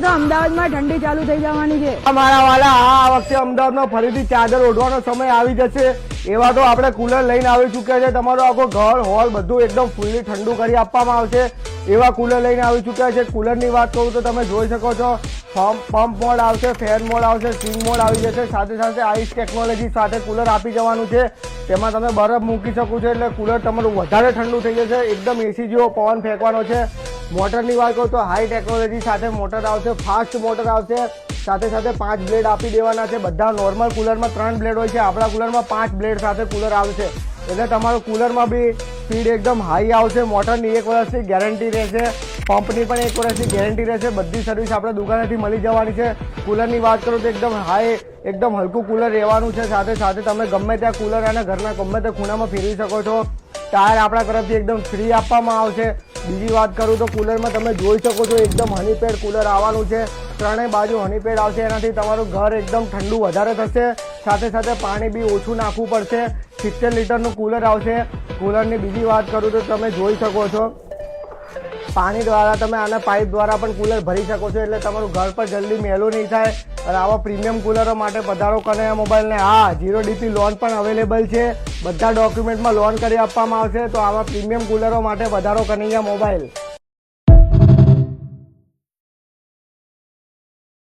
તો અમદાવાદમાં ઠંડી ચાલુ થઈ જવાની છે મારા વાલા. આ વખતે અમદાવાદમાં ફરીથી ચાદર ઓઢવાનો સમય આવી જશે. એવા તો આપણે કુલર લઈને આવી ચૂક્યા છે. તમારો આખો ઘર હોલ બધું એકદમ ફૂલ્લી ઠંડુ કરી આપવામાં આવશે. એવા કુલર લઈને આવી ચૂક્યા છે. કુલરની વાત કરું તો તમે જોઈ શકો છો, પંપ મોડ આવશે, ફેન મોડ આવશે, સ્વિંગ મોડ આવી જશે. સાથે સાથે આઈસ ટેકનોલોજી સાથે કુલર આપી જવાનું છે. તેમાં તમે બરફ મૂકી શકો છો એટલે કુલર તમારું વધારે ઠંડુ થઈ જશે. એકદમ એસી જેવો પવન ફેંકવાનો છે. મોટરની વાત કરું તો હાઈ ટેકનોલોજી સાથે મોટર આવશે, ફાસ્ટ મોટર આવશે. સાથે સાથે 5 બ્લેડ આપી દેવાના છે. બધા નોર્મલ કુલરમાં 3 બ્લેડ હોય છે, આપણા કુલરમાં 5 બ્લેડ સાથે કુલર આવશે. એટલે તમારું કુલરમાં બી સ્પીડ એકદમ હાઈ આવશે. મોટરની 1 વર્ષની ગેરંટી રહેશે, પંપની પણ 1 વર્ષની ગેરંટી રહેશે. બધી સર્વિસ આપણે દુકાનેથી મળી જવાની છે. કુલરની વાત કરું તો એકદમ હાઈ, એકદમ હલકું કુલર રહેવાનું છે. સાથે સાથે તમે ગમે ત્યાં કુલર અને ઘરના ગમે તે ખૂણામાં ફેરવી શકો છો. ટાયર આપણા તરફથી એકદમ ફ્રી આપવામાં આવશે. બીજી વાત કરું તો કુલરમાં તમે જોઈ શકો છો એકદમ હનીપેડ કુલર આવવાનું છે. ત્રણેય બાજુ હનીપેડ આવશે. એનાથી તમારું ઘર એકદમ ઠંડુ વધારે થશે. સાથે સાથે પાણી બી ઓછું નાખવું પડશે. 70 લીટરનું કુલર આવશે. કુલરની બીજી વાત કરું તો તમે જોઈ શકો છો પાણી દ્વારા તમે આના પાઇપ દ્વારા પણ કુલર ભરી શકો છો. એટલે તમારું ઘર પર જલ્દી મેલું નહીં થાય. અને આવા પ્રીમિયમ કુલરો માટે પધારો કનૈયા મોબાઈલને. હા, 0DP લોન પણ અવેલેબલ છે. બધા ડોક્યુમેન્ટમાં લોન કરી આપવામાં આવશે. તો આવા પ્રીમિયમ કુલરો માટે પધારો કનૈયા મોબાઈલ.